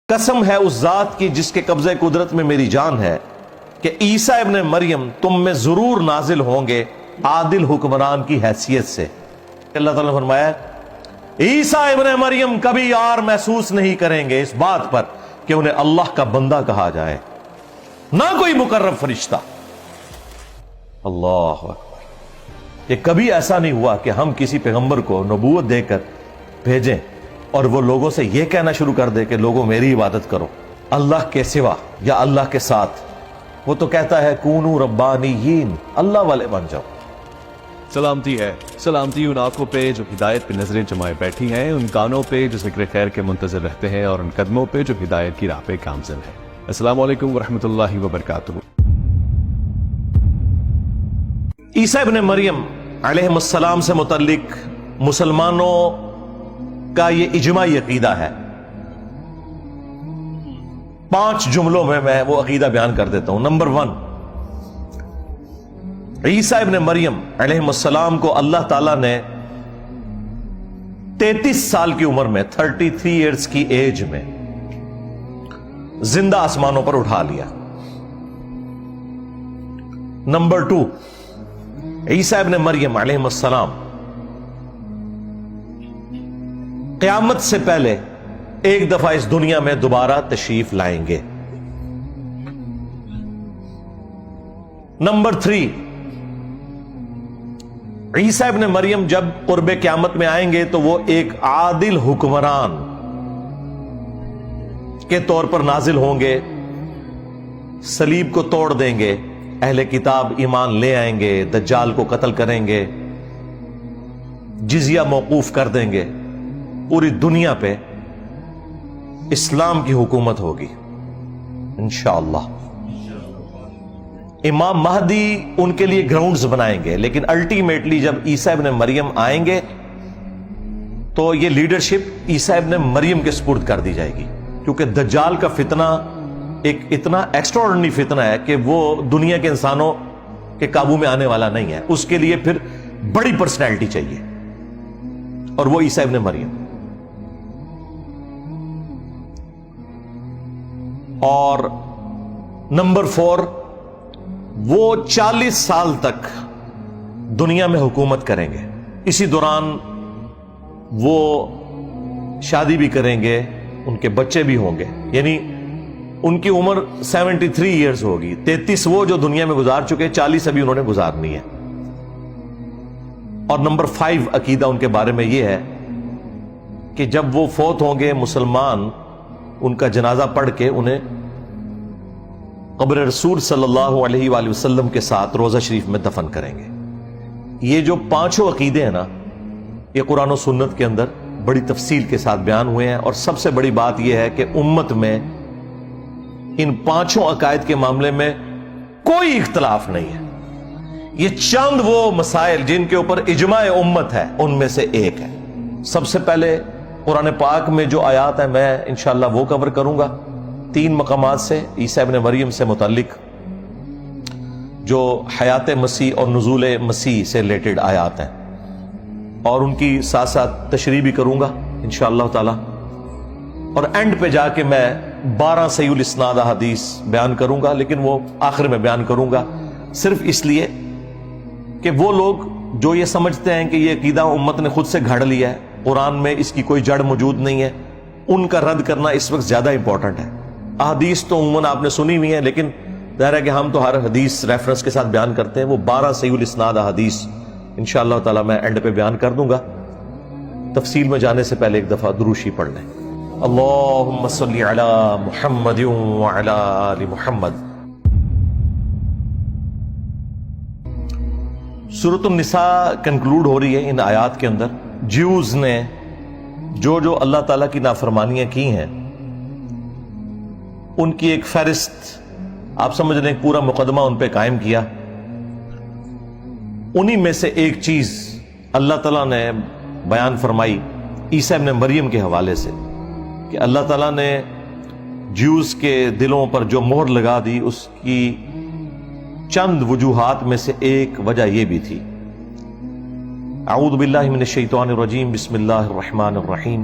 قسم ہے اس ذات کی جس کے قبضے قدرت میں میری جان ہے کہ عیسیٰ ابن مریم تم میں ضرور نازل ہوں گے عادل حکمران کی حیثیت سے۔ اللہ تعالیٰ نے فرمایا عیسیٰ ابن مریم کبھی اور محسوس نہیں کریں گے اس بات پر کہ انہیں اللہ کا بندہ کہا جائے، نہ کوئی مقرب فرشتہ۔ اللہ اکبر۔ یہ کبھی ایسا نہیں ہوا کہ ہم کسی پیغمبر کو نبوت دے کر بھیجیں اور وہ لوگوں سے یہ کہنا شروع کر دے کہ لوگوں میری عبادت کرو اللہ کے سوا یا اللہ کے ساتھ۔ وہ تو کہتا ہے کونو ربانیین، اللہ والے بن جاؤ۔ سلامتی ہے، سلامتی ان آنکھوں پہ جو ہدایت پہ نظریں جمائے بیٹھی ہیں، ان کانوں پہ جو ذکر خیر کے منتظر رہتے ہیں، اور ان قدموں پہ جو ہدایت کی راہ پہ گامزن ہے۔ السلام علیکم ورحمۃ اللہ وبرکاتہ۔ عیسیٰ ابن مریم علیہ السلام سے متعلق مسلمانوں کا یہ اجماعی عقیدہ ہے۔ 5 جملوں میں وہ عقیدہ بیان کر دیتا ہوں۔ نمبر 1، عیسیٰ ابن مریم علیہ السلام کو اللہ تعالیٰ نے 33 سال کی عمر میں 33 ایئرز کی ایج میں زندہ آسمانوں پر اٹھا لیا۔ نمبر 2، عیسیٰ ابن مریم علیہ السلام قیامت سے پہلے ایک دفعہ اس دنیا میں دوبارہ تشریف لائیں گے۔ نمبر 3، عیسیٰ ابن مریم جب قرب قیامت میں آئیں گے تو وہ ایک عادل حکمران کے طور پر نازل ہوں گے، صلیب کو توڑ دیں گے، اہل کتاب ایمان لے آئیں گے، دجال کو قتل کریں گے، جزیہ موقوف کر دیں گے، پوری دنیا پہ اسلام کی حکومت ہوگی انشاءاللہ۔ امام مہدی ان کے لیے گراؤنڈز بنائیں گے، لیکن الٹیمیٹلی جب عیسیٰ ابن مریم آئیں گے تو یہ لیڈرشپ عیسیٰ ابن مریم کے سپرد کر دی جائے گی، کیونکہ دجال کا فتنہ ایک اتنا ایکسٹراڈنری فتنہ ہے کہ وہ دنیا کے انسانوں کے قابو میں آنے والا نہیں ہے۔ اس کے لیے پھر بڑی پرسنالٹی چاہیے، اور وہ عیسیٰ ابن مریم۔ اور نمبر 4، وہ 40 سال تک دنیا میں حکومت کریں گے۔ اسی دوران وہ شادی بھی کریں گے، ان کے بچے بھی ہوں گے، یعنی ان کی عمر 73 ایئرز ہوگی۔ 33 وہ جو دنیا میں گزار چکے، 40 ابھی انہوں نے گزارنی ہے۔ اور نمبر 5 عقیدہ ان کے بارے میں یہ ہے کہ جب وہ فوت ہوں گے، مسلمان ان کا جنازہ پڑھ کے انہیں قبر رسول صلی اللہ علیہ وآلہ وسلم کے ساتھ روضہ شریف میں دفن کریں گے۔ یہ جو 5 عقیدے ہیں نا، یہ قرآن و سنت کے اندر بڑی تفصیل کے ساتھ بیان ہوئے ہیں، اور سب سے بڑی بات یہ ہے کہ امت میں ان 5 عقائد کے معاملے میں کوئی اختلاف نہیں ہے۔ یہ چند وہ مسائل جن کے اوپر اجماع امت ہے ان میں سے ایک ہے۔ سب سے پہلے قرآن پاک میں جو آیات ہیں میں انشاءاللہ وہ کور کروں گا 3 مقامات سے، عیسیٰ ابن مریم سے متعلق جو حیات مسیح اور نزول مسیح سے ریلیٹڈ آیات ہیں، اور ان کی ساتھ ساتھ تشریح بھی کروں گا انشاءاللہ تعالی۔ اور اینڈ پہ جا کے میں 12 صحیح الاسناد احادیث بیان کروں گا، لیکن وہ آخر میں بیان کروں گا صرف اس لیے کہ وہ لوگ جو یہ سمجھتے ہیں کہ یہ عقیدہ امت نے خود سے گھڑ لیا ہے، قرآن میں اس کی کوئی جڑ موجود نہیں ہے، ان کا رد کرنا اس وقت زیادہ امپورٹنٹ ہے۔ احادیث تو عموماً آپ نے سنی ہوئی ہیں، لیکن ظاہر ہے کہ ہم تو ہر حدیث ریفرنس کے ساتھ بیان کرتے ہیں۔ وہ 12 صحیح الاسناد احادیث انشاءاللہ تعالی میں اینڈ پہ بیان کر دوں گا۔ تفصیل میں جانے سے پہلے ایک دفعہ دروشی پڑھ لیں۔ اللہم صلی علی محمد وعلی آل محمد۔ سورۃ النساء کنکلوڈ ہو رہی ہے ان آیات کے اندر۔ جیوز نے جو اللہ تعالیٰ کی نافرمانیاں کی ہیں ان کی ایک فہرست آپ سمجھ لیں، پورا مقدمہ ان پہ قائم کیا۔ انہی میں سے ایک چیز اللہ تعالیٰ نے بیان فرمائی عیسیٰ ابن مریم کے حوالے سے، کہ اللہ تعالیٰ نے جیوز کے دلوں پر جو مہر لگا دی، اس کی چند وجوہات میں سے ایک وجہ یہ بھی تھی۔ اعوذ باللہ من الشیطان الرجیم، بسم اللہ الرحمن الرحیم۔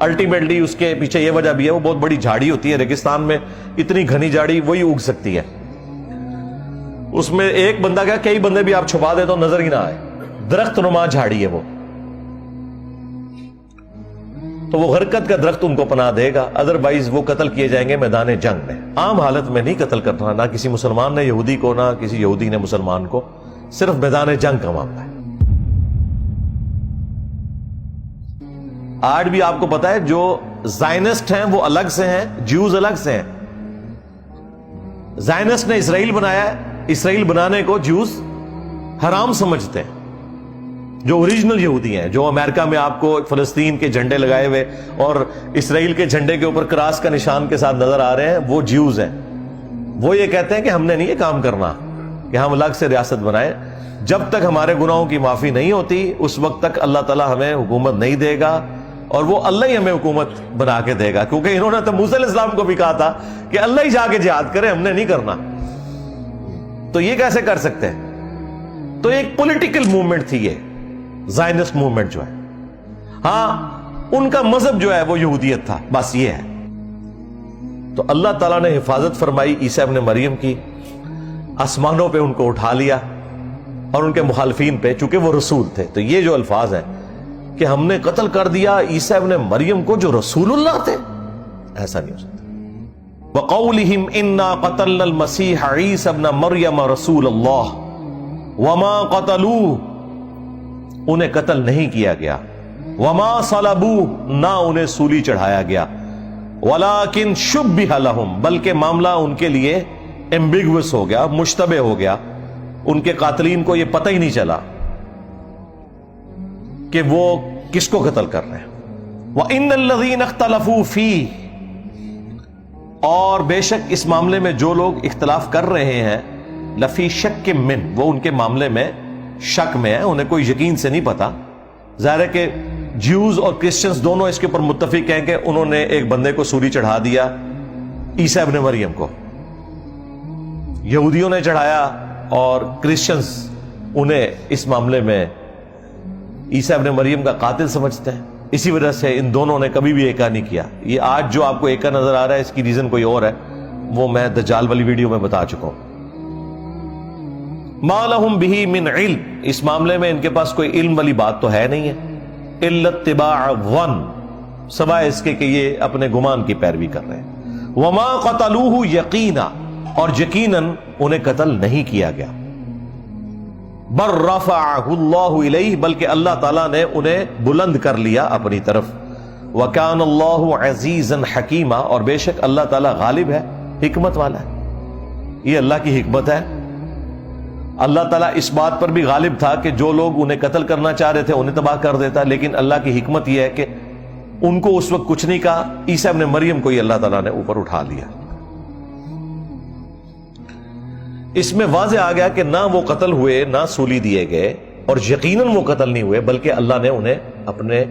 الٹیمیٹلی اس کے پیچھے یہ وجہ بھی ہے، وہ بہت بڑی جھاڑی ہوتی ہے ریگستان میں، اتنی گھنی جھاڑی وہی اگ سکتی ہے، اس میں ایک بندہ کیا کئی بندے بھی آپ چھپا دے تو نظر ہی نہ آئے، درخت نما جھاڑی ہے وہ، تو وہ غرقت کا درخت ان کو پناہ دے گا، ادروائز وہ قتل کیے جائیں گے میدان جنگ میں۔ عام حالت میں نہیں قتل کرنا، نہ کسی مسلمان نے یہودی کو، نہ کسی یہودی نے مسلمان کو، صرف میدان جنگ کا معاملہ ہے۔ آج بھی آپ کو پتا ہے جو زائنسٹ ہیں وہ الگ سے ہیں، جیوز الگ سے ہیں۔ زائنسٹ نے اسرائیل بنایا ہے، اسرائیل بنانے کو جیوز حرام سمجھتے ہیں۔ جو اوریجنل یہودی ہیں، جو امریکہ میں آپ کو فلسطین کے جھنڈے لگائے ہوئے اور اسرائیل کے جھنڈے کے اوپر کراس کا نشان کے ساتھ نظر آ رہے ہیں، وہ جیوز ہیں۔ وہ یہ کہتے ہیں کہ ہم نے نہیں یہ کام کرنا کہ ہم الگ سے ریاست بنائیں، جب تک ہمارے گناہوں کی معافی نہیں ہوتی اس وقت تک اللہ تعالیٰ ہمیں حکومت نہیں دے گا، اور وہ اللہ ہی ہمیں حکومت بنا کے دے گا، کیونکہ انہوں نے تو موسیٰ علیہ السلام کو بھی کہا تھا کہ اللہ ہی جا کے جہاد کرے، ہم نے نہیں کرنا۔ تو یہ کیسے کر سکتے ہیں؟ تو ایک پولیٹیکل موومنٹ تھی یہ زائنسٹ موومنٹ جو ہے، ہاں ان کا مذہب جو ہے وہ یہودیت تھا، بس یہ ہے۔ تو اللہ تعالیٰ نے حفاظت فرمائی عیسیٰ ابن مریم کی، آسمانوں پہ ان کو اٹھا لیا، اور ان کے مخالفین پہ، چونکہ وہ رسول تھے، تو یہ جو الفاظ ہیں کہ ہم نے قتل کر دیا عیسیٰ ابن مریم کو جو رسول اللہ تھے، ایسا نہیں ہو سکتا۔ وَقَوْلِهِمْ إِنَّا قَتَلْنَا الْمَسِيحَ عِيسَى ابْنَ مَرْيَمَ رَسُولَ اللَّهِ وَمَا قَتَلُوهُ، انہیں قتل نہیں کیا گیا، وَمَا صَلَبُوهُ، نہ انہیں سولی چڑھایا گیا، وَلَكِنْ شُبِّهَ لَهُمْ، بلکہ معاملہ ان کے لیے ایمبیگوس ہو گیا، مشتبہ ہو گیا، ان کے قاتلین کو یہ پتہ ہی نہیں چلا کہ وہ کس کو قتل کر رہے ہیں۔ وَإِنَّ الَّذِينَ اخْتَلَفُوا فِيهِ، اور بے شک اس معاملے میں جو لوگ اختلاف کر رہے ہیں، لفی شک من، وہ ان کے معاملے میں شک میں ہے، انہیں کوئی یقین سے نہیں پتا۔ ظاہر ہے کہ جیوز اور کرسچنز دونوں اس کے اوپر متفق ہیں کہ انہوں نے ایک بندے کو سولی چڑھا دیا، عیسیٰ ابن مریم کو، یہودیوں نے چڑھایا اور کرسچنز انہیں اس معاملے میں عیسیٰ ابن مریم کا قاتل سمجھتے ہیں۔ اسی وجہ سے ان دونوں نے کبھی بھی ایکا نہیں کیا۔ یہ آج جو آپ کو ایکا نظر آ رہا ہے اس کی ریزن کوئی اور ہے، وہ میں دجال والی ویڈیو میں بتا چکا ہوں۔ ما لہم بہ من علم، اس معاملے میں ان کے پاس کوئی علم والی بات تو ہے نہیں ہے، الا اتباع ظن، سوائے اس کے کہ یہ اپنے گمان کی پیروی کر رہے ہیں۔ وما قتلوہ یقینا، اور یقیناً انہیں قتل نہیں کیا گیا۔ بل رفعہ اللہ الیہ، بلکہ اللہ تعالیٰ نے انہیں بلند کر لیا اپنی طرف۔ وکان اللہ عزیزا حکیما، اور بے شک اللہ تعالیٰ غالب ہے، حکمت والا ہے۔ یہ اللہ کی حکمت ہے۔ اللہ تعالیٰ اس بات پر بھی غالب تھا کہ جو لوگ انہیں قتل کرنا چاہ رہے تھے انہیں تباہ کر دیتا، لیکن اللہ کی حکمت یہ ہے کہ ان کو اس وقت کچھ نہیں کہا، عیسیٰ ابن مریم کو ہی اللہ تعالیٰ نے اوپر اٹھا لیا۔ اس میں واضح آ گیا کہ نہ وہ قتل ہوئے، نہ سولی دیے گئے، اور یقیناً وہ قتل نہیں ہوئے، بلکہ اللہ نے انہیں اپنے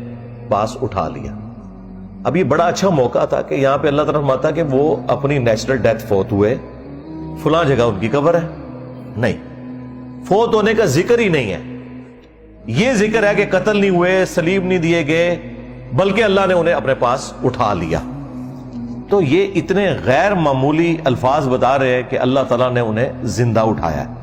پاس اٹھا لیا۔ اب یہ بڑا اچھا موقع تھا کہ یہاں پہ اللہ تعالیٰ فرماتا کہ وہ اپنی نیچرل ڈیتھ فوت ہوئے، فلاں جگہ ان کی قبر ہے، نہیں، فوت ہونے کا ذکر ہی نہیں ہے۔ یہ ذکر ہے کہ قتل نہیں ہوئے، سلیب نہیں دیے گئے، بلکہ اللہ نے انہیں اپنے پاس اٹھا لیا۔ تو یہ اتنے غیر معمولی الفاظ بتا رہے ہیں کہ اللہ تعالیٰ نے انہیں زندہ اٹھایا ہے،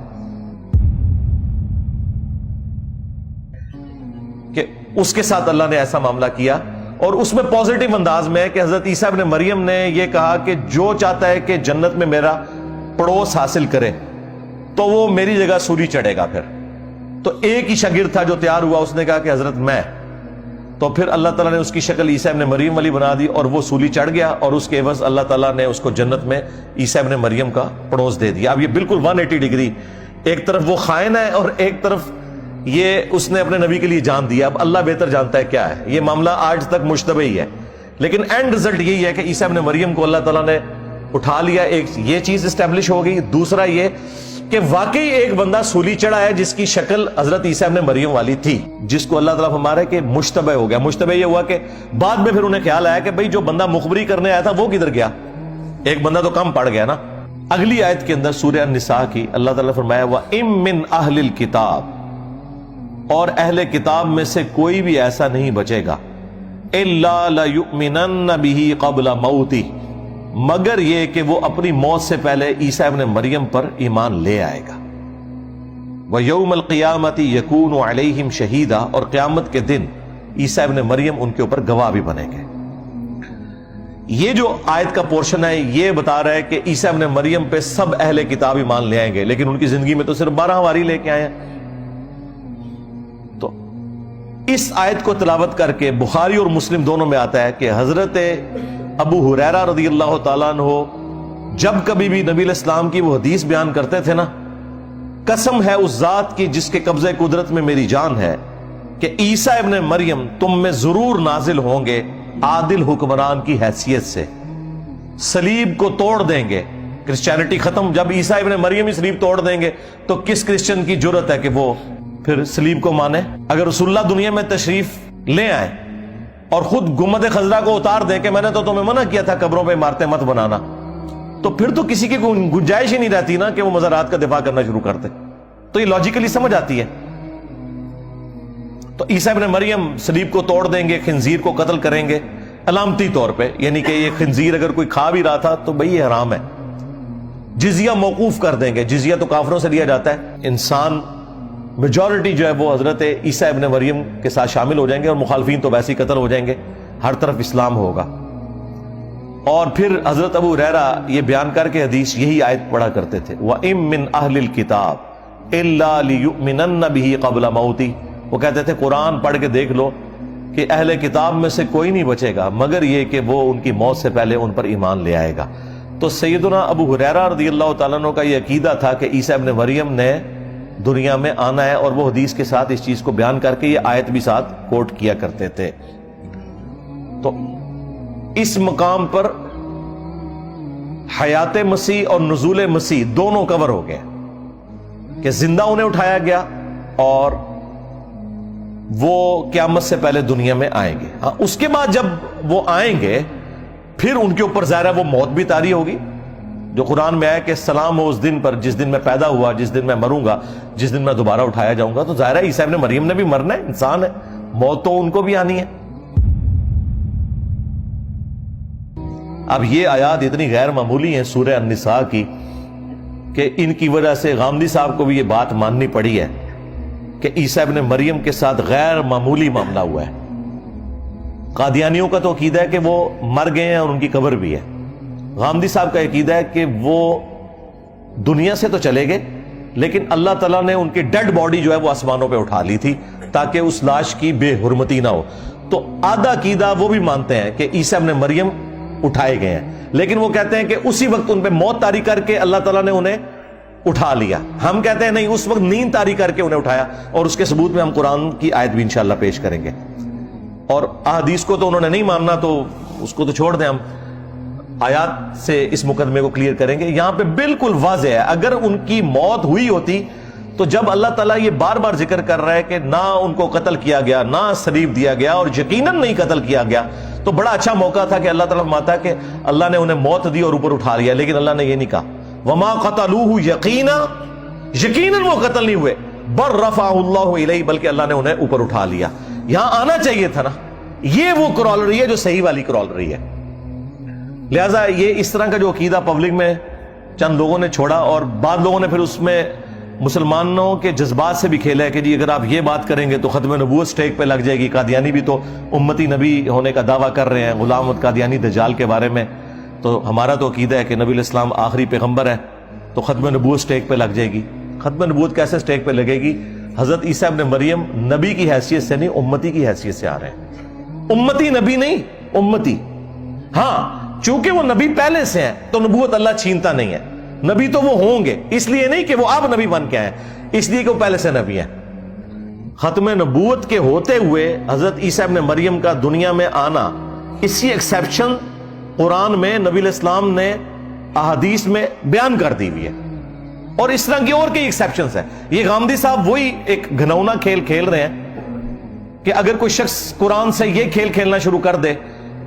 کہ اس کے ساتھ اللہ نے ایسا معاملہ کیا، اور اس میں پازیٹیو انداز میں ہے کہ حضرت عیسیٰ ابن مریم نے یہ کہا کہ جو چاہتا ہے کہ جنت میں میرا پڑوس حاصل کرے تو وہ میری جگہ سولی چڑھے گا۔ پھر تو ایک ہی شاگرد تھا جو تیار ہوا، اس نے کہا کہ حضرت میں، تو پھر اللہ تعالیٰ نے اس کی شکل عیسیٰ ابن مریم والی بنا دی، اور وہ سولی چڑھ گیا، اور اس کے عوض اللہ تعالیٰ نے اس کو جنت میں عیسیٰ ابن مریم کا پڑوس دے دیا۔ اب یہ بالکل 180 ڈگری، ایک طرف وہ خائن ہے اور ایک طرف یہ اس نے اپنے نبی کے لیے جان دیا۔ اب اللہ بہتر جانتا ہے کیا ہے، یہ معاملہ آج تک مشتبہ ہی ہے، لیکن اینڈ رزلٹ یہی ہے کہ عیسیٰ ابن مریم کو اللہ تعالیٰ نے اٹھا لیا۔ ایک یہ چیز اسٹیبلش ہو گئی، دوسرا یہ کہ واقعی ایک بندہ سولی چڑھا ہے جس کی شکل حضرت عیسیٰ ابن مریم والی تھی، جس کو اللہ تعالیٰ فرما رہا ہے کہ مشتبہ ہو گیا۔ مشتبہ یہ ہوا کہ بعد میں پھر انہیں خیال آیا کہ بھئی جو بندہ مخبری کرنے آیا تھا وہ کدھر گیا، ایک بندہ تو کم پڑ گیا نا۔ اگلی آیت کے اندر سورہ النساء کی اللہ تعالیٰ نے فرمایا وَإِن مِّنْ أَهْلِ الْكِتَابِ، اور اہل کتاب میں سے کوئی بھی ایسا نہیں بچے گا، الا لیؤمنن بہ قبل موتہ، مگر یہ کہ وہ اپنی موت سے پہلے عیسیٰ ابن مریم پر ایمان لے آئے گا۔ وَيَوْمَ الْقِيَامَةِ يَكُونُ عَلَيْهِمْ شَهِيدًا، اور قیامت کے دن عیسیٰ ابن مریم ان کے اوپر گواہ بھی بنیں گے۔ یہ جو آیت کا پورشن ہے یہ بتا رہا ہے کہ عیسیٰ ابن مریم پہ سب اہل کتاب ایمان لے آئیں گے، لیکن ان کی زندگی میں تو صرف 12 واری لے کے آئے ہیں۔ تو اس آیت کو تلاوت کر کے بخاری اور مسلم دونوں میں آتا ہے کہ حضرت ابو ہریرہ رضی اللہ تعالیٰ عنہ جب کبھی بھی نبی علیہ السلام کی وہ حدیث بیان کرتے تھے نا، قسم ہے اس ذات کی جس کے قبضے قدرت میں میری جان ہے کہ عیسیٰ ابن مریم تم میں ضرور نازل ہوں گے عادل حکمران کی حیثیت سے، صلیب کو توڑ دیں گے، کرسچینٹی ختم۔ جب عیسیٰ ابن مریم ہی صلیب توڑ دیں گے تو کس کرسچن کی جرت ہے کہ وہ پھر صلیب کو مانے؟ اگر رسول اللہ دنیا میں تشریف لے آئیں اور خود گنبد خضرا کو اتار دیں کہ میں نے تو تمہیں منع کیا تھا قبروں پہ عمارتیں مت بنانا، تو پھر تو کسی کی گنجائش ہی نہیں رہتی نا کہ وہ مزارات کا دفاع کرنا شروع کرتے۔ تو یہ لاجیکلی سمجھ آتی ہے۔ تو عیسیٰ ابن مریم صلیب کو توڑ دیں گے، خنزیر کو قتل کریں گے علامتی طور پہ، یعنی کہ یہ خنزیر اگر کوئی کھا بھی رہا تھا تو بھئی یہ حرام ہے۔ جزیہ موقوف کر دیں گے، جزیہ تو کافروں سے لیا جاتا ہے۔ انسان میجورٹی جو ہے وہ حضرت عیسیٰ ابن مریم کے ساتھ شامل ہو جائیں گے، اور مخالفین تو ویسے ہی قتل ہو جائیں گے، ہر طرف اسلام ہوگا۔ اور پھر حضرت ابو ہریرہ یہ بیان کر کے حدیث یہی آیت پڑھا کرتے تھے، وَإِن مِّنْ أَهْلِ الْكِتَابِ إِلَّا لِيُؤْمِنَنَّ بِهِ قَبْلَ مَوْتِهِ، وہ کہتے تھے قرآن پڑھ کے دیکھ لو کہ اہل کتاب میں سے کوئی نہیں بچے گا مگر یہ کہ وہ ان کی موت سے پہلے ان پر ایمان لے آئے گا۔ تو سیدنا ابو ہریرہ رضی اللہ تعالیٰ عنہ کا یہ عقیدہ تھا کہ عیسیٰ ابن مریم نے دنیا میں آنا ہے، اور وہ حدیث کے ساتھ اس چیز کو بیان کر کے یہ آیت بھی ساتھ کوٹ کیا کرتے تھے۔ تو اس مقام پر حیات مسیح اور نزول مسیح دونوں کور ہو گئے کہ زندہ انہیں اٹھایا گیا اور وہ قیامت سے پہلے دنیا میں آئیں گے۔ ہاں، اس کے بعد جب وہ آئیں گے پھر ان کے اوپر ظاہر ہے وہ موت بھی طاری ہوگی، جو قرآن میں ہے کہ سلام ہو اس دن پر جس دن میں پیدا ہوا، جس دن میں مروں گا، جس دن میں دوبارہ اٹھایا جاؤں گا۔ تو ظاہر ہے عیسیٰ ابن مریم نے بھی مرنا ہے، انسان ہے، موت تو ان کو بھی آنی ہے۔ اب یہ آیات اتنی غیر معمولی ہیں سورہ النساء کی کہ ان کی وجہ سے غامدی صاحب کو بھی یہ بات ماننی پڑی ہے کہ عیسیٰ ابن مریم کے ساتھ غیر معمولی معاملہ ہوا ہے۔ قادیانیوں کا تو عقیدہ ہے کہ وہ مر گئے ہیں اور ان کی قبر بھی ہے۔ غامدی صاحب کا عقیدہ ہے کہ وہ دنیا سے تو چلے گئے لیکن اللہ تعالیٰ نے ان کی ڈیڈ باڈی جو ہے وہ آسمانوں پہ اٹھا لی تھی تاکہ اس لاش کی بے حرمتی نہ ہو۔ تو آدھا عقیدہ وہ بھی مانتے ہیں کہ عیسیٰ ابن مریم اٹھائے گئے ہیں، لیکن وہ کہتے ہیں کہ اسی وقت ان پہ موت طاری کر کے اللہ تعالیٰ نے انہیں اٹھا لیا۔ ہم کہتے ہیں نہیں، اس وقت نیند طاری کر کے انہیں اٹھایا، اور اس کے ثبوت میں ہم قرآن کی آیت بھی انشاءاللہ پیش کریں گے۔ اور احادیث کو تو انہوں نے نہیں ماننا تو اس کو تو چھوڑ دیں، ہم آیات سے اس مقدمے کو کلیئر کریں گے۔ یہاں پہ بالکل واضح ہے، اگر ان کی موت ہوئی ہوتی تو جب اللہ تعالیٰ یہ بار بار ذکر کر رہا ہے کہ نہ ان کو قتل کیا گیا، نہ صلیب دیا گیا، اور یقیناً نہیں قتل کیا گیا، تو بڑا اچھا موقع تھا کہ اللہ تعالیٰ فرماتا ہے کہ اللہ نے انہیں موت دی اور اوپر اٹھا لیا، لیکن اللہ نے یہ نہیں کہا وَمَا قَتَلُوهُ يَقِينًا، یقیناً وہ قتل نہیں ہوئے، بَلْ رَفَعَهُ اللَّهُ إِلَيْهِ، بلکہ اللہ نے انہیں اوپر اٹھا لیا۔ یہاں آنا چاہیے تھا نا، یہ وہ کرالری ہے جو صحیح والی کرالری ہے۔ لہٰذا یہ اس طرح کا جو عقیدہ پبلک میں چند لوگوں نے چھوڑا، اور بعض لوگوں نے پھر اس میں مسلمانوں کے جذبات سے بھی کھیلا ہے کہ جی اگر آپ یہ بات کریں گے تو ختم نبوت سٹیک پہ لگ جائے گی۔ قادیانی بھی تو امتی نبی ہونے کا دعویٰ کر رہے ہیں، غلام احمد قادیانی دجال کے بارے میں، تو ہمارا تو عقیدہ ہے کہ نبی علیہ السلام آخری پیغمبر ہے، تو ختم نبوت سٹیک پہ لگ جائے گی۔ ختم نبوت کیسے سٹیک پہ لگے گی؟ حضرت عیسیٰ ابن مریم نبی کی حیثیت سے نہیں، امتی کی حیثیت سے آ رہے ہیں۔ امتی نبی نہیں، امتی۔ ہاں، چونکہ وہ نبی پہلے سے ہیں تو نبوت اللہ چھینتا نہیں ہے، نبی تو وہ ہوں گے، اس لیے نہیں کہ وہ اب نبی بن کے آئے، اس لیے کہ وہ پہلے سے نبی ہیں۔ ختم نبوت کے ہوتے ہوئے حضرت عیسیٰ ابن مریم کا دنیا میں آنا، اسی ایکسیپشن قرآن میں نبی علیہ السلام نے احادیث میں بیان کر دی ہوئی ہے، اور اس طرح کی اور کئی ایکسیپشنز ہیں۔ یہ غامدی صاحب وہی ایک گھنونا کھیل کھیل رہے ہیں کہ اگر کوئی شخص قرآن سے یہ کھیل کھیلنا شروع کر دے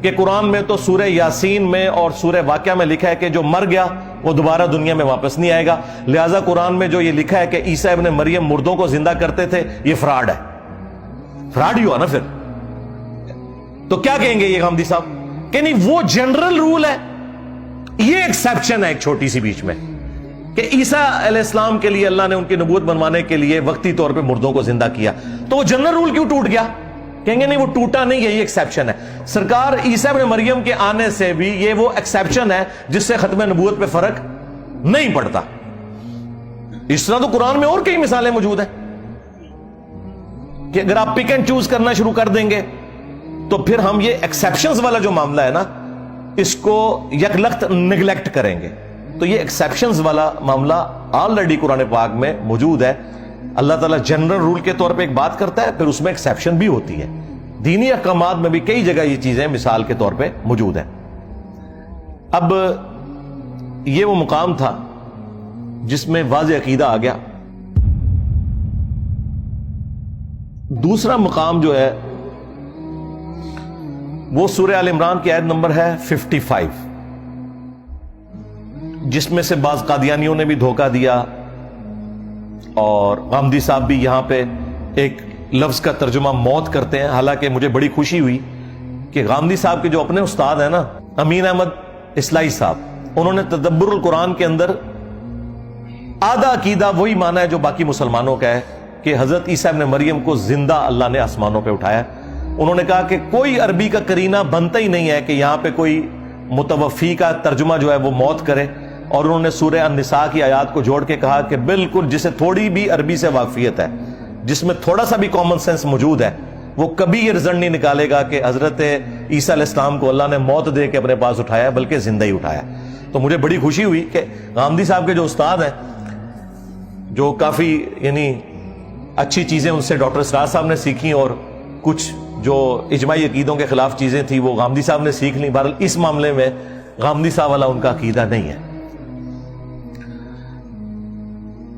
کہ قرآن میں تو سورہ یاسین میں اور سورہ واقعہ میں لکھا ہے کہ جو مر گیا وہ دوبارہ دنیا میں واپس نہیں آئے گا، لہٰذا قرآن میں جو یہ لکھا ہے کہ عیسیٰ ابن مریم مردوں کو زندہ کرتے تھے، یہ فراڈ ہے۔ فراڈ ہی ہوا نا پھر، تو کیا کہیں گے یہ غامدی صاحب کہ نہیں وہ جنرل رول ہے, یہ ایکسیپشن ہے ایک چھوٹی سی بیچ میں کہ عیسیٰ علیہ السلام کے لیے اللہ نے ان کی نبوت بنوانے کے لیے وقتی طور پہ مردوں کو زندہ کیا, تو وہ جنرل رول کیوں ٹوٹ گیا؟ کہیں گے نہیں وہ ٹوٹا نہیں ہے, یہ ایکسیپشن ہے. سرکار عیسیٰ ابن مریم کے آنے سے بھی یہ وہ ایکسیپشن ہے جس سے ختم نبوت پہ فرق نہیں پڑتا. اس طرح تو قرآن میں اور کئی مثالیں موجود ہیں کہ اگر آپ پک اینڈ چوز کرنا شروع کر دیں گے تو پھر ہم یہ ایکسیپشنز والا جو معاملہ ہے نا اس کو یکلخت نگلیکٹ کریں گے. تو یہ ایکسیپشنز والا معاملہ آلریڈی قرآن پاک میں موجود ہے. اللہ تعالیٰ جنرل رول کے طور پہ ایک بات کرتا ہے, پھر اس میں ایکسیپشن بھی ہوتی ہے. دینی احکامات میں بھی کئی جگہ یہ چیزیں مثال کے طور پہ موجود ہیں. اب یہ وہ مقام تھا جس میں واضح عقیدہ آ گیا. دوسرا مقام جو ہے وہ سورہ آل عمران کی آیت نمبر ہے 55, جس میں سے بعض قادیانیوں نے بھی دھوکہ دیا اور غامدی صاحب بھی یہاں پہ ایک لفظ کا ترجمہ موت کرتے ہیں. حالانکہ مجھے بڑی خوشی ہوئی کہ غامدی صاحب کے جو اپنے استاد ہیں نا امین احمد اصلاحی صاحب, انہوں نے تدبر القرآن کے اندر آدھا عقیدہ وہی مانا ہے جو باقی مسلمانوں کا ہے کہ حضرت عیسیٰ ابن مریم کو زندہ اللہ نے آسمانوں پہ اٹھایا. انہوں نے کہا کہ کوئی عربی کا قرینہ بنتا ہی نہیں ہے کہ یہاں پہ کوئی متوفی کا ترجمہ جو ہے وہ موت کرے, اور انہوں نے سورہ النساء کی آیات کو جوڑ کے کہا کہ بالکل جسے تھوڑی بھی عربی سے واقفیت ہے, جس میں تھوڑا سا بھی کامن سینس موجود ہے, وہ کبھی یہ رزلٹ نہیں نکالے گا کہ حضرت عیسیٰ علیہ السلام کو اللہ نے موت دے کے اپنے پاس اٹھایا بلکہ زندہ ہی اٹھایا. تو مجھے بڑی خوشی ہوئی کہ غامدی صاحب کے جو استاد ہیں, جو کافی یعنی اچھی چیزیں ان سے ڈاکٹر اسرار صاحب نے سیکھی اور کچھ جو اجماعی عقیدوں کے خلاف چیزیں تھیں وہ غامدی صاحب نے سیکھ لی. بہرحال اس معاملے میں غامدی صاحب والا ان کا عقیدہ نہیں ہے.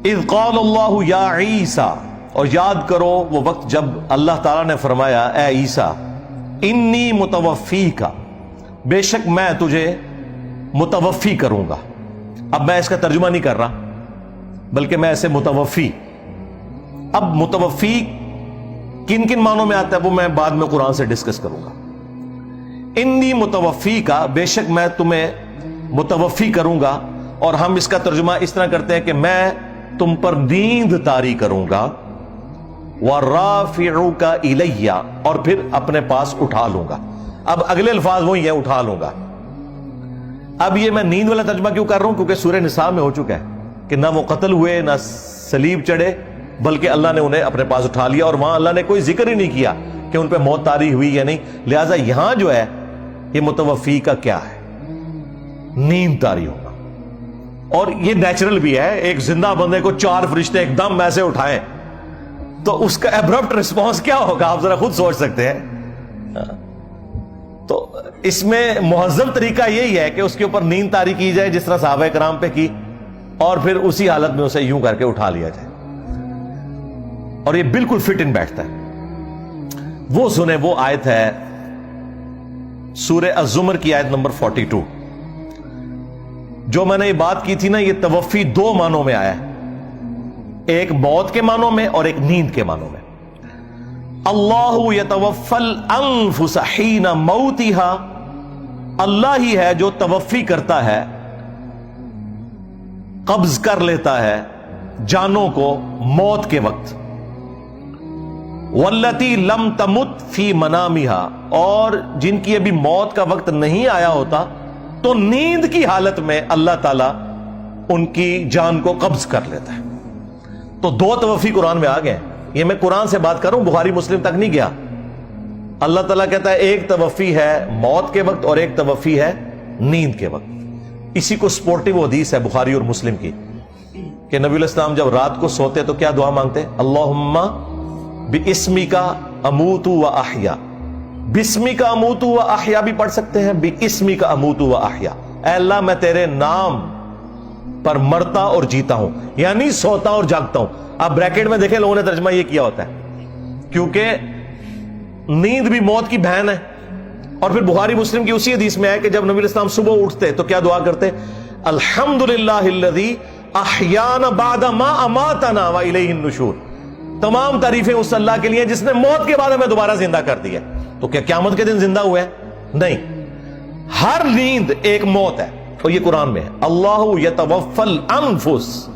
اذ قال اللہ یا عیسیٰ, اور یاد کرو وہ وقت جب اللہ تعالیٰ نے فرمایا اے عیسیٰ انی متوفیک, بے شک میں تجھے متوفی کروں گا. اب میں اس کا ترجمہ نہیں کر رہا بلکہ میں ایسے متوفی. اب متوفی کن کن معنوں میں آتا ہے وہ میں بعد میں قرآن سے ڈسکس کروں گا. انی متوفی کا, بے شک میں تمہیں متوفی کروں گا, اور ہم اس کا ترجمہ اس طرح کرتے ہیں کہ میں تم پر نیند طاری کروں گا, وَرَافِعُكَ إِلَيَّ, اور پھر اپنے پاس اٹھا لوں گا. اب اگلے الفاظ وہی ہیں, اٹھا لوں گا. اب یہ میں نیند والا ترجمہ کیوں کر رہا ہوں؟ کیونکہ سورہ نساء میں ہو چکا ہے کہ نہ وہ قتل ہوئے نہ صلیب چڑھے, بلکہ اللہ نے انہیں اپنے پاس اٹھا لیا, اور وہاں اللہ نے کوئی ذکر ہی نہیں کیا کہ ان پہ موت طاری ہوئی یا نہیں. لہٰذا یہاں جو ہے یہ متوفی کا کیا ہے, نیند طاری ہوگا. اور یہ نیچرل بھی ہے, ایک زندہ بندے کو 4 فرشتے ایک دم ایسے اٹھائیں تو اس کا ایبرپٹ رسپانس کیا ہوگا, آپ ذرا خود سوچ سکتے ہیں. تو اس میں مہذب طریقہ یہی ہے کہ اس کے اوپر نیند طاری کی جائے جس طرح صحابہ کرام پہ کی, اور پھر اسی حالت میں اسے یوں کر کے اٹھا لیا جائے, اور یہ بالکل فٹ ان بیٹھتا ہے. وہ سنیں, وہ آیت ہے سورہ الزمر کی آیت نمبر 42. جو میں نے یہ بات کی تھی نا, یہ توفی 2 معنوں میں آیا ہے, ایک موت کے معنوں میں اور ایک نیند کے معنوں میں. اللہ یتوفی الانفس حین موتہا, اللہ ہی ہے جو توفی کرتا ہے, قبض کر لیتا ہے جانوں کو موت کے وقت. واللتی لم تمت فی منامہا, اور جن کی ابھی موت کا وقت نہیں آیا ہوتا تو نیند کی حالت میں اللہ تعالیٰ ان کی جان کو قبض کر لیتا ہے. تو 2 توفی قرآن میں آ گئے. یہ میں قرآن سے بات کر رہا ہوں, بخاری مسلم تک نہیں گیا. اللہ تعالیٰ کہتا ہے ایک توفی ہے موت کے وقت اور ایک توفی ہے نیند کے وقت. اسی کو سپورٹیو حدیث ہے بخاری اور مسلم کی کہ نبی علیہ السلام جب رات کو سوتے تو کیا دعا مانگتے؟ اللہم بِاسْمِكَ اموت و احیا. بِاسْمِكَ اموت و احیا بھی پڑھ سکتے ہیں, بِاسْمِكَ اموت و احیا. اے اللہ میں تیرے نام پر مرتا اور جیتا ہوں, یعنی سوتا اور جاگتا ہوں. اب بریکٹ میں دیکھیں لوگوں نے ترجمہ یہ کیا ہوتا ہے کیونکہ نیند بھی موت کی بہن ہے. اور پھر بخاری مسلم کی اسی حدیث میں ہے کہ جب نبی علیہ السلام صبح اٹھتے تو کیا دعا کرتے؟ الحمدللہ الذی احیانا بعد ما اماتنا والیہ النشور. تمام تعریفیں اس اللہ کے لیے جس نے موت کے بعد ہمیں دوبارہ زندہ کر دیا. تو کیا قیامت کے دن زندہ ہوئے ہیں؟ نہیں، ہر نیند ایک موت ہے، اور یہ قرآن میں ہے، اللہ یتوفی الانفس،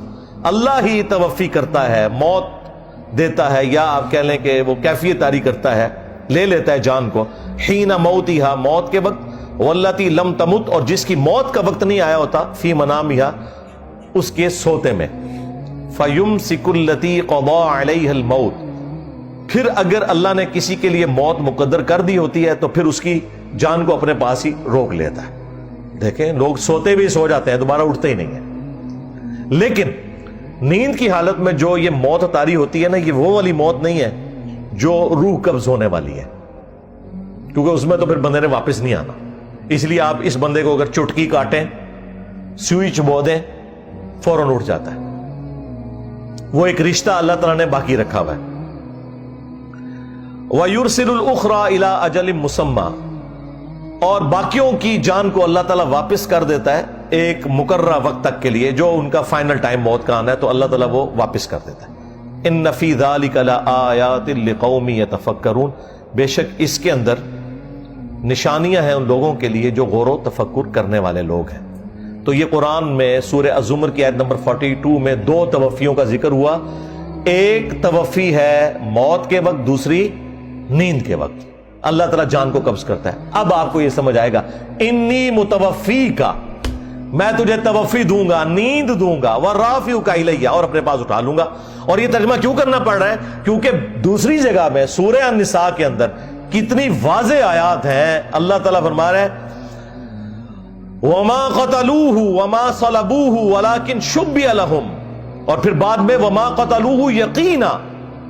اللہ ہی توفی کرتا ہے، موت دیتا ہے، یا آپ کہہ لیں کہ وہ کیفیت طاری کرتا ہے، لے لیتا ہے جان کو، حین موتھا، موت کے وقت، واللتی لم تمت، اور جس کی موت کا وقت نہیں آیا ہوتا، فی منامہا، اس کے سوتے میں، فیمسک التی قضا علیہ الموت، پھر اگر اللہ نے کسی کے لیے موت مقدر کر دی ہوتی ہے تو پھر اس کی جان کو اپنے پاس ہی روک لیتا ہے۔ دیکھیں لوگ سوتے بھی سو جاتے ہیں، دوبارہ اٹھتے ہی نہیں ہیں، لیکن نیند کی حالت میں جو یہ موت طاری ہوتی ہے نا، یہ وہ والی موت نہیں ہے جو روح قبض ہونے والی ہے، کیونکہ اس میں تو پھر بندے نے واپس نہیں آنا۔ اس لیے آپ اس بندے کو اگر چٹکی کاٹیں، سوئی چبو دیں، فوراً اٹھ جاتا ہے۔ وہ ایک رشتہ اللہ تعالیٰ نے باقی رکھا ہوا ہے۔ وَيُرْسِلُ الْأُخْرَى إِلَىٰ أَجَلٍ مُّسَمًّى، اور باقیوں کی جان کو اللہ تعالیٰ واپس کر دیتا ہے ایک مقررہ وقت تک کے لیے، جو ان کا فائنل ٹائم موت کا آنا ہے تو اللہ تعالیٰ وہ واپس کر دیتا ہے۔ إِنَّ فِي ذَلِكَ لَآيَاتٍ لِقَوْمٍ يَتَفَكَّرُونَ، بے شک اس کے اندر نشانیاں ہیں ان لوگوں کے لیے جو غور و تفکر کرنے والے لوگ ہیں۔ تو یہ قرآن میں سورہ الزمر کی آیت نمبر 42 میں دو توفیوں کا ذکر ہوا، ایک توفی ہے موت کے وقت، دوسری نیند کے وقت اللہ تعالیٰ جان کو قبض کرتا ہے۔ اب آپ کو یہ سمجھ آئے گا، انی متوفی کا، میں تجھے توفی دوں گا، نیند دوں گا، ورافعک الیہ، اور اپنے پاس اٹھا لوں گا۔ اور یہ ترجمہ کیوں کرنا پڑ رہا ہے؟ کیونکہ دوسری جگہ میں سورہ النساء کے اندر کتنی واضح آیات ہیں، اللہ تعالیٰ فرما رہے ہیں وما قتلوہ وما صلبوہ ولکن شبہ لہم، اور پھر بعد میں وما قتلوہ یقینا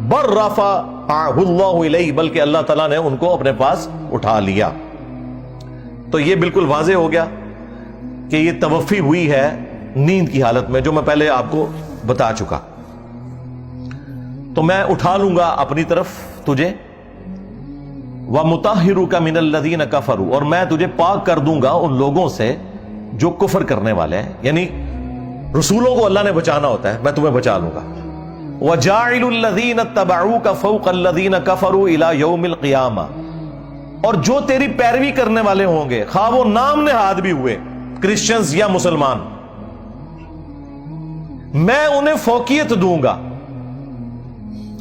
بل رفعہ اللہ الیہ، بلکہ اللہ تعالیٰ نے ان کو اپنے پاس اٹھا لیا۔ تو یہ بالکل واضح ہو گیا کہ یہ توفی ہوئی ہے نیند کی حالت میں، جو میں پہلے آپ کو بتا چکا۔ تو میں اٹھا لوں گا اپنی طرف تجھے، وَمُطَهِّرُكَ مِنَ الَّذِينَ كَفَرُوا، اور میں تجھے پاک کر دوں گا ان لوگوں سے جو کفر کرنے والے ہیں، یعنی رسولوں کو اللہ نے بچانا ہوتا ہے، میں تمہیں بچا لوں گا۔ وَجَاعِلُ الَّذِينَ اتَّبَعُوكَ فَوْقَ الَّذِينَ كَفَرُوا إِلَى يَوْمِ الْقِيَامَةِ، اور جو تیری پیروی کرنے والے ہوں گے، خواہ وہ نام نہاد بھی ہوئے کرسچنز یا مسلمان، میں انہیں فوقیت دوں گا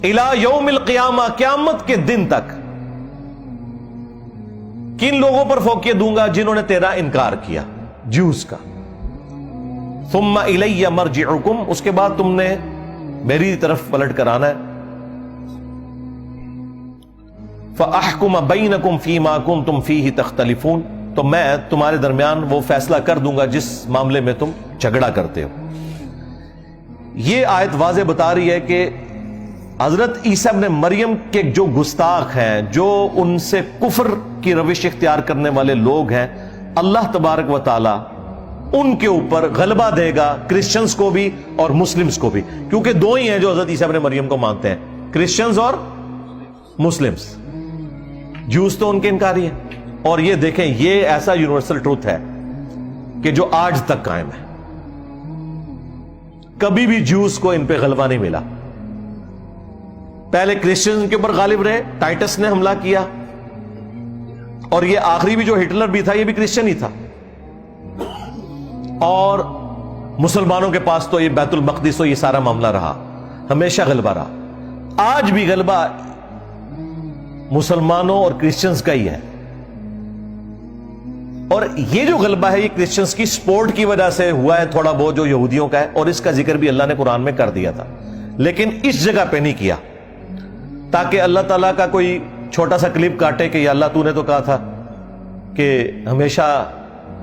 إِلَى يَوْمِ الْقِيَامَةِ، قیامت کے دن تک۔ کن لوگوں پر فوقیت دوں گا؟ جنہوں نے تیرا انکار کیا، جوز کا۔ ثم الی مرجعکم، اس کے بعد تم نے میری طرف پلٹ کر آنا ہے۔ فاحکم بینکم فیما کنتم فیہ تختلفون، تو میں تمہارے درمیان وہ فیصلہ کر دوں گا جس معاملے میں تم جھگڑا کرتے ہو۔ یہ آیت واضح بتا رہی ہے کہ حضرت عیسیٰ ابن مریم کے جو گستاخ ہیں، جو ان سے کفر کی روش اختیار کرنے والے لوگ ہیں، اللہ تبارک و تعالی ان کے اوپر غلبہ دے گا، کرسچنز کو بھی اور مسلمز کو بھی، کیونکہ دو ہی ہیں جو حضرت عیسیٰ ابن مریم کو مانتے ہیں، کرسچنز اور مسلمز۔ جوز تو ان کے انکاری ہیں، اور یہ دیکھیں یہ ایسا یونیورسل ٹروتھ ہے کہ جو آج تک قائم ہے، کبھی بھی جوز کو ان پہ غلبہ نہیں ملا۔ پہلے کرسچنز کے اوپر غالب رہے، ٹائٹس نے حملہ کیا، اور یہ آخری بھی جو ہٹلر بھی تھا یہ بھی کرسچن ہی تھا، اور مسلمانوں کے پاس تو یہ بیت المقدس و یہ سارا معاملہ رہا، ہمیشہ غلبہ رہا۔ آج بھی غلبہ مسلمانوں اور کرسچنز کا ہی ہے، اور یہ جو غلبہ ہے یہ کرسچنز کی سپورٹ کی وجہ سے ہوا ہے تھوڑا بہت جو یہودیوں کا ہے، اور اس کا ذکر بھی اللہ نے قرآن میں کر دیا تھا، لیکن اس جگہ پہ نہیں کیا تاکہ اللہ تعالیٰ کا کوئی چھوٹا سا کلپ کاٹے کہ یا اللہ تو نے تو کہا تھا کہ ہمیشہ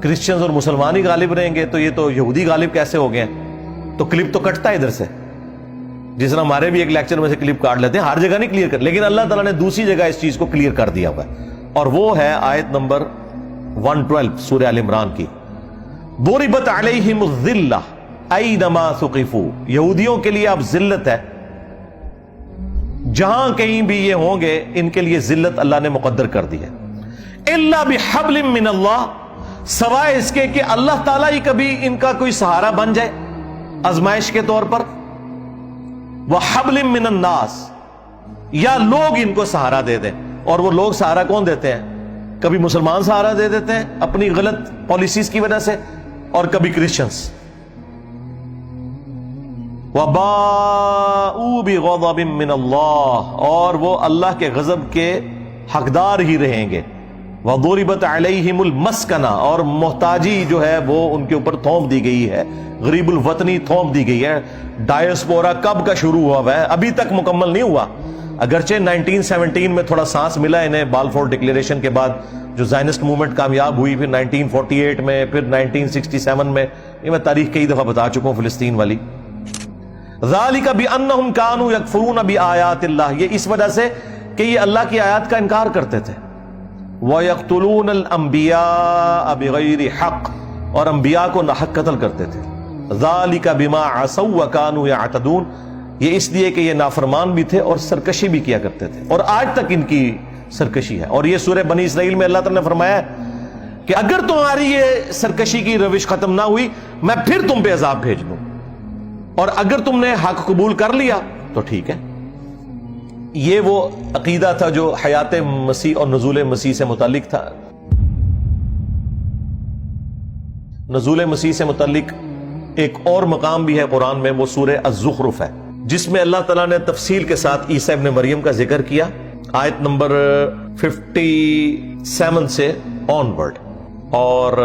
کرسچنز اور مسلمان ہی غالب رہیں گے، تو یہ تو یہودی غالب کیسے ہو گئے ہیں؟ تو کلپ تو کٹتا ہے ادھر سے، جس طرح ہمارے بھی ایک لیکچر میں سے کلپ کاٹ لیتے ہیں، ہر جگہ نہیں کلیئر کر، لیکن اللہ تعالیٰ نے دوسری جگہ اس چیز کو کلیئر کر دیا ہوا ہے، اور وہ ہے آیت نمبر 112 سورہ آل عمران کی۔ ضربت علیہم الذلہ اینما ثقفوا، یہودیوں کے لیے اب ذلت ہے، جہاں کہیں بھی یہ ہوں گے ان کے لیے ذلت اللہ نے مقدر کر دی ہے۔ الا بحبل من اللہ، سوائے اس کے کہ اللہ تعالیٰ ہی کبھی ان کا کوئی سہارا بن جائے آزمائش کے طور پر، وحبل من الناس، یا لوگ ان کو سہارا دے دیں، اور وہ لوگ سہارا کون دیتے ہیں؟ کبھی مسلمان سہارا دے دیتے ہیں اپنی غلط پالیسیز کی وجہ سے، اور کبھی کرسچنز۔ وَبَاءُوا بِغَضَبٍ مِّنَ اللَّهِ، اور وہ اللہ کے غضب کے حقدار ہی رہیں گے۔ وَضُرِبَتْ عَلَيْهِمُ الْمَسْكَنَةُ، اور محتاجی جو ہے وہ ان کے اوپر تھوپ دی گئی ہے، غریب الوطنی تھوپ دی گئی ہے۔ ڈائسپورا کب کا شروع ہوا ہے؟ ابھی تک مکمل نہیں ہوا، اگرچہ 1917 میں تھوڑا سانس ملا انہیں بالفور ڈکلیریشن کے بعد، جو زائنسٹ موومنٹ کامیاب ہوئی، پھر 1948 میں، پھر 1967 میں، یہ میں تاریخ کئی دفعہ بتا چکا ہوں فلسطین والی۔ ذَلِكَ بِأَنَّهُمْ كَانُوا يَكْفُرُونَ بِآيَاتِ اللَّهِ، یہ اس وجہ سے کہ یہ اللہ کی آیات کا انکار کرتے تھے۔ وَيَقْتُلُونَ الْأَنْبِيَاءَ بِغَيْرِ حَقٍّ، اور انبیاء کو ناحق قتل کرتے تھے۔ ذَلِكَ بِمَا عَصَوْا وَكَانُوا يَعْتَدُونَ، یہ اس لیے کہ یہ نافرمان بھی تھے اور سرکشی بھی کیا کرتے تھے، اور آج تک ان کی سرکشی ہے۔ اور یہ سورہ بنی اسرائیل میں اللہ تعالیٰ نے فرمایا کہ اگر تمہاری یہ سرکشی کی روش ختم نہ ہوئی، میں پھر تم پہ عذاب بھیج دوں، اور اگر تم نے حق قبول کر لیا تو ٹھیک ہے۔ یہ وہ عقیدہ تھا جو حیات مسیح اور نزول مسیح سے متعلق تھا۔ نزول مسیح سے متعلق ایک اور مقام بھی ہے قرآن میں، وہ سورہ الزخرف ہے، جس میں اللہ تعالیٰ نے تفصیل کے ساتھ عیسیٰ ابن مریم کا ذکر کیا، آیت نمبر 57 سے آن ورڈ۔ اور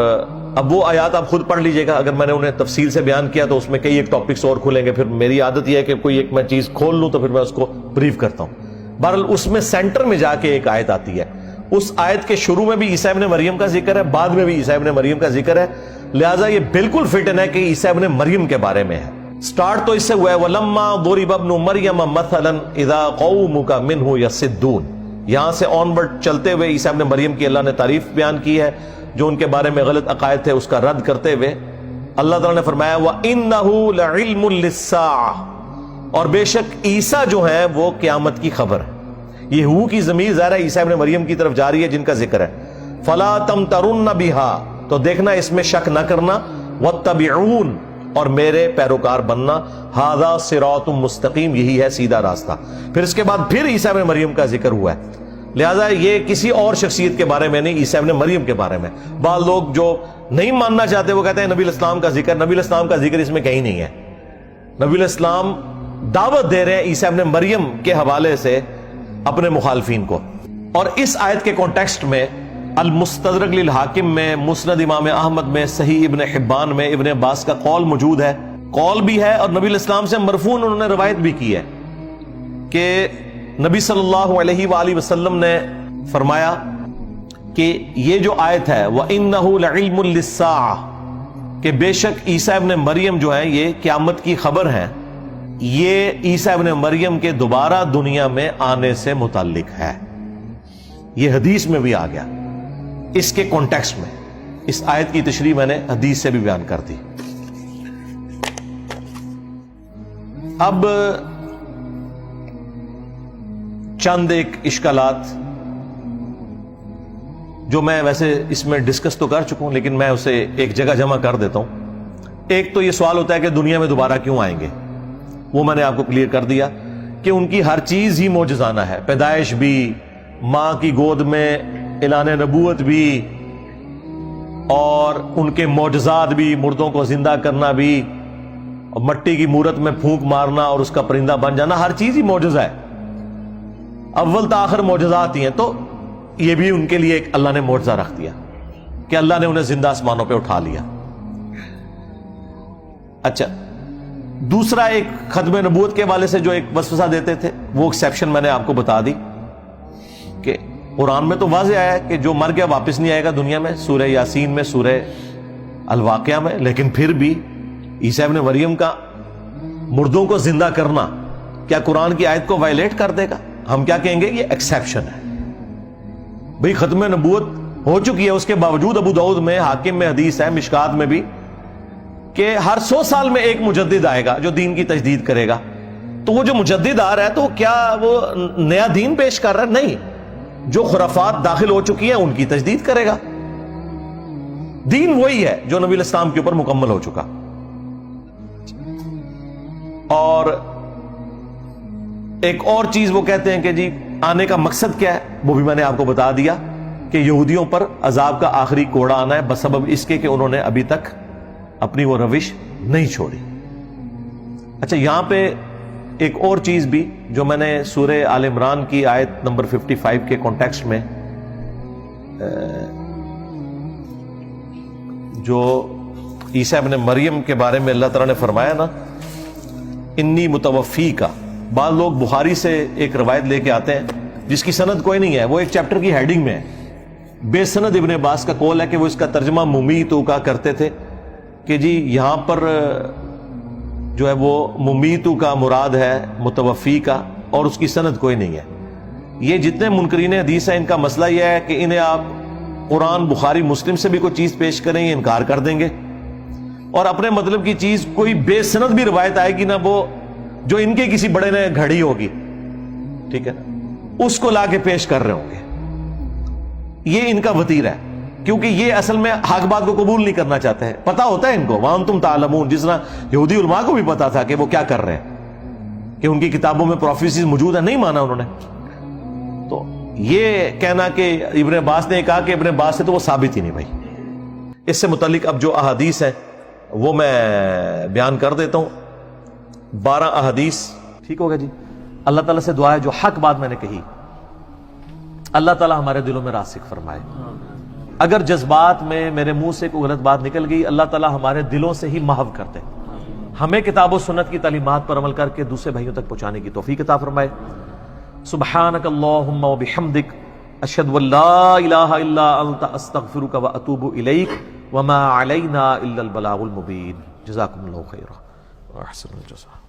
اب وہ آیات آپ خود پڑھ لیجئے گا، اگر میں نے انہیں تفصیل سے بیان کیا تو اس میں کئی ایک ٹاپکس اور کھلیں گے، پھر میری عادت یہ ہے کہ کوئی ایک میں چیز کھول لوں تو پھر میں اس کو بریف کرتا ہوں۔ بہرحال اس میں سینٹر میں جا کے ایک آیت آتی ہے، اس آیت کے شروع میں بھی عیسیٰ ابن مریم کا ذکر ہے، بعد میں بھی عیسیٰ ابن مریم کا ذکر ہے، لہٰذا یہ بالکل فٹ ان ہے کہ عیسیٰ ابن مریم کے بارے میں ہے۔ سٹارٹ تو اس سے ہوا ہے وَلَمَّا ضُرِبَ ابْنُ مَرْيَمَ مَثَلًا إِذَا قَوْمُكَ مِنْهُ يَصِدُّونَ، یہاں سے آن ورڈ چلتے ہوئے عیسیٰ ابن مریم کی اللہ نے تعریف بیان کی ہے، جو ان کے بارے میں غلط عقائد تھے اس کا رد کرتے ہوئے اللہ تعالیٰ نے فرمایا وَإِنَّهُ لَعِلْمٌ لِلسَّاعَةِ، اور بے شک عیسیٰ جو ہیں وہ قیامت کی خبر ہے۔ یہ ہو کی ضمیر ظاہر ہے عیسیٰ ابن مریم کی طرف جاری ہے جن کا ذکر ہے۔ فَلَا تَمْتَرُنَّ بِهَا، تو دیکھنا اس میں شک نہ کرنا، وَاتَّبِعُونَ، اور میرے پیروکار بننا، هَذَا صِرَاطٌ مستقیم، یہی ہے سیدھا راستہ۔ پھر اس کے بعد پھر عیسیٰ ابن مریم کا ذکر ہوا ہے، لہذا یہ کسی اور شخصیت کے بارے میں نہیں، عیسیٰ ابن مریم کے بارے میں۔ بعض لوگ جو نہیں ماننا چاہتے وہ کہتے ہیں نبی الاسلام کا ذکر، نبی الاسلام کا ذکر اس میں کہیں نہیں ہے۔ نبی الاسلام دعوت دے رہے ہیں عیسیٰ ابن مریم کے حوالے سے اپنے مخالفین کو۔ اور اس آیت کے کانٹیکسٹ میں المستدرک للحاکم میں، مسند امام احمد میں، صحیح ابن حبان میں ابن عباس کا قول موجود ہے، قول بھی ہے، اور نبی الاسلام سے مرفوع انہوں نے روایت بھی کی ہے کہ نبی صلی اللہ علیہ وآلہ وسلم نے فرمایا کہ یہ جو آیت ہے وَإِنَّهُ لَعِلْمٌ لِلسَّاعَةِ، کہ بے شک عیسیٰ ابن مریم جو ہیں یہ قیامت کی خبر ہیں، یہ عیسیٰ ابن مریم کے دوبارہ دنیا میں آنے سے متعلق ہے۔ یہ حدیث میں بھی آ گیا، اس کے کانٹیکسٹ میں اس آیت کی تشریح میں نے حدیث سے بھی بیان کر دی۔ اب چند ایک اشکالات جو میں ویسے اس میں ڈسکس تو کر چکا ہوں، لیکن میں اسے ایک جگہ جمع کر دیتا ہوں۔ ایک تو یہ سوال ہوتا ہے کہ دنیا میں دوبارہ کیوں آئیں گے، وہ میں نے آپ کو کلیئر کر دیا کہ ان کی ہر چیز ہی معجزانہ ہے، پیدائش بھی، ماں کی گود میں اعلان نبوت بھی، اور ان کے معجزات بھی، مردوں کو زندہ کرنا بھی، اور مٹی کی مورت میں پھونک مارنا اور اس کا پرندہ بن جانا، ہر چیز ہی معجزہ ہے، اول تا آخر معجزات ہی ہیں۔ تو یہ بھی ان کے لیے ایک اللہ نے معجزہ رکھ دیا کہ اللہ نے انہیں زندہ آسمانوں پہ اٹھا لیا۔ اچھا، دوسرا ایک ختم نبوت کے حوالے سے جو ایک وسوسہ دیتے تھے، وہ ایکسیپشن میں نے آپ کو بتا دی کہ قرآن میں تو واضح آیا ہے کہ جو مر گیا واپس نہیں آئے گا دنیا میں، سورہ یاسین میں، سورہ الواقعہ میں، لیکن پھر بھی عیسیٰ ابن مریم کا مردوں کو زندہ کرنا کیا قرآن کی آیت کو وائلیٹ کر دے گا؟ ہم کیا کہیں گے؟ یہ ایکسیپشن ہے بھئی، ختم نبوت ہو چکی ہے، اس کے باوجود ابو داؤد میں، حاکم میں حدیث ہے، مشکات میں بھی، کہ ہر 100 سال میں ایک مجدد آئے گا جو دین کی تجدید کرے گا۔ تو وہ جو مجدد آ رہا ہے تو کیا وہ نیا دین پیش کر رہا ہے؟ نہیں، جو خرافات داخل ہو چکی ہیں ان کی تجدید کرے گا۔ دین وہی ہے جو نبی الاسلام کے اوپر مکمل ہو چکا۔ اور ایک اور چیز وہ کہتے ہیں کہ جی آنے کا مقصد کیا ہے وہ بھی میں نے آپ کو بتا دیا کہ یہودیوں پر عذاب کا آخری کوڑا آنا ہے بسبب اس کے کہ انہوں نے ابھی تک اپنی وہ روش نہیں چھوڑی۔ اچھا، یہاں پہ ایک اور چیز بھی جو میں نے سورہ آل عمران کی آیت نمبر 55 کے کانٹیکسٹ میں جو عیسیٰ ابن مریم کے بارے میں اللہ تعالیٰ نے فرمایا نا، انی متوفی کا، بعض لوگ بخاری سے ایک روایت لے کے آتے ہیں جس کی سند کوئی نہیں ہے، وہ ایک چیپٹر کی ہیڈنگ میں ہے، بے سند ابن عباس کا قول ہے کہ وہ اس کا ترجمہ ممیتو کا کرتے تھے کہ جی یہاں پر جو ہے وہ ممیتو کا مراد ہے متوفی کا، اور اس کی سند کوئی نہیں ہے۔ یہ جتنے منکرین حدیث ہیں ان کا مسئلہ یہ ہے کہ انہیں آپ قرآن بخاری مسلم سے بھی کوئی چیز پیش کریں یہ انکار کر دیں گے، اور اپنے مطلب کی چیز کوئی بے سند بھی روایت آئے گی نا، وہ جو ان کے کسی بڑے نے گھڑی ہوگی، ٹھیک ہے، اس کو لا کے پیش کر رہے ہوں گے۔ یہ ان کا وتیرہ ہے، کیونکہ یہ اصل میں حق بات کو قبول نہیں کرنا چاہتے ہیں، پتہ ہوتا ہے ان کو، وَأَنْتُمْ تَعْلَمُونَ، جس طرح یہودی علماء کو بھی پتا تھا کہ وہ کیا کر رہے ہیں، کہ ان کی کتابوں میں پروفیسیز موجود ہیں، نہیں مانا انہوں نے۔ تو یہ کہنا کہ ابن عباس نے کہا کہ ابن عباس سے، تو وہ ثابت ہی نہیں بھائی۔ اس سے متعلق اب جو احادیث ہیں وہ میں بیان کر دیتا ہوں، 12 احادیث، ٹھیک ہوگا جی۔ اللہ تعالیٰ سے دعا ہے جو حق بات میں نے کہی اللہ تعالیٰ ہمارے دلوں میں راسخ فرمائے، اگر جذبات میں میرے منہ سے کوئی غلط بات نکل گئی اللہ تعالیٰ ہمارے دلوں سے ہی محو کر دے، ہمیں کتاب و سنت کی تعلیمات پر عمل کر کے دوسرے بھائیوں تک پہنچانے کی توفیق عطا فرمائے۔ سبحانک اللہم و بحمدک، اشہد ان لا الہ الا انت، استغفرک و اتوب الیک، وما علینا الا البلاغ المبین۔ جزاکم اللہ خیرا و احسن الجزاء۔